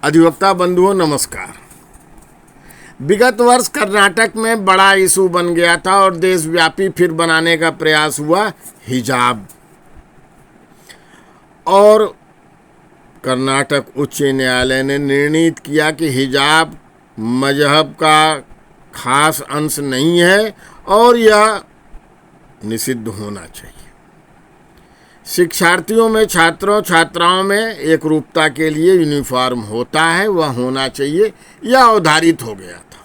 अधिवक्ता बंधुओं नमस्कार। विगत वर्ष कर्नाटक में बड़ा इशू बन गया था और देशव्यापी फिर बनाने का प्रयास हुआ हिजाब। और कर्नाटक उच्च न्यायालय ने निर्णित किया कि हिजाब मजहब का खास अंश नहीं है और यह निषिद्ध होना चाहिए। शिक्षार्थियों में, छात्रों छात्राओं में एक रूपता के लिए यूनिफॉर्म होता है, वह होना चाहिए, यह अवधारित हो गया था।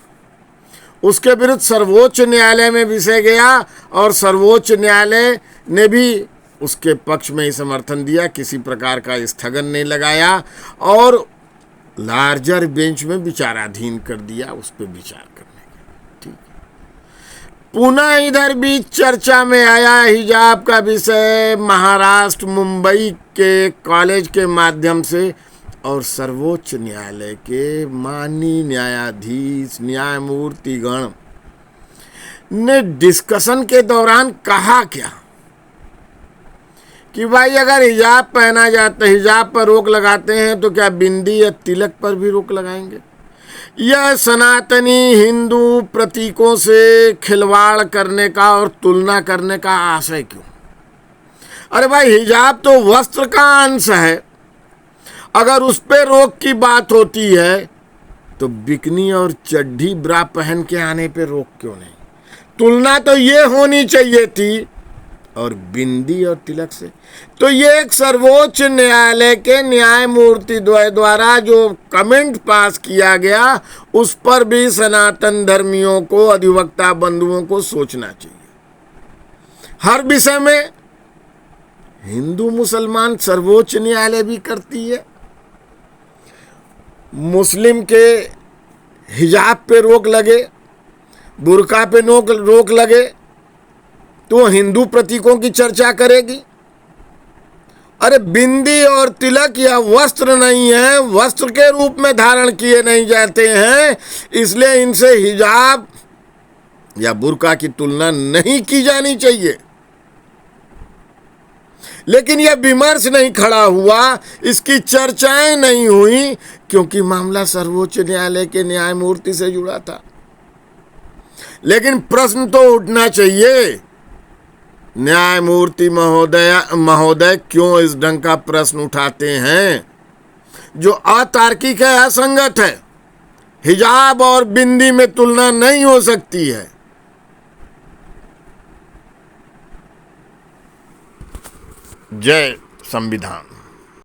उसके विरुद्ध सर्वोच्च न्यायालय में विषय गया और सर्वोच्च न्यायालय ने भी उसके पक्ष में ही समर्थन दिया, किसी प्रकार का स्थगन नहीं लगाया और लार्जर बेंच में विचाराधीन कर दिया, उस पर विचार करने का। ठीक है। पुनः इधर बीच चर्चा में आया हिजाब का विषय महाराष्ट्र मुंबई के कॉलेज के माध्यम से और सर्वोच्च न्यायालय के माननीय न्यायाधीश न्यायमूर्तिगण ने डिस्कशन के दौरान कहा क्या कि भाई अगर हिजाब पहना जाता है, हिजाब पर रोक लगाते हैं तो क्या बिंदी या तिलक पर भी रोक लगाएंगे? यह सनातनी हिंदू प्रतीकों से खिलवाड़ करने का और तुलना करने का आशय क्यों? अरे भाई, हिजाब तो वस्त्र का अंश है। अगर उस पे रोक की बात होती है तो बिकनी और चड्ढी ब्रा पहन के आने पे रोक क्यों नहीं? तुलना तो ये होनी चाहिए थी। और बिंदी और तिलक से तो ये एक सर्वोच्च न्यायालय के न्यायमूर्ति द्वारा जो कमेंट पास किया गया, उस पर भी सनातन धर्मियों को, अधिवक्ता बंधुओं को सोचना चाहिए। हर विषय में हिंदू मुसलमान सर्वोच्च न्यायालय भी करती है। मुस्लिम के हिजाब पे रोक लगे, बुर्का पे रोक लगे तो हिंदू प्रतीकों की चर्चा करेगी। अरे बिंदी और तिलक यह वस्त्र नहीं है, वस्त्र के रूप में धारण किए नहीं जाते हैं, इसलिए इनसे हिजाब या बुर्का की तुलना नहीं की जानी चाहिए। लेकिन यह विमर्श नहीं खड़ा हुआ, इसकी चर्चाएं नहीं हुई, क्योंकि मामला सर्वोच्च न्यायालय के न्यायमूर्ति से जुड़ा था। लेकिन प्रश्न तो उठना चाहिए, न्यायमूर्ति महोदय क्यों इस ढंग का प्रश्न उठाते हैं जो अतार्किक है, असंगत है? हिजाब और बिंदी में तुलना नहीं हो सकती है। जय संविधान।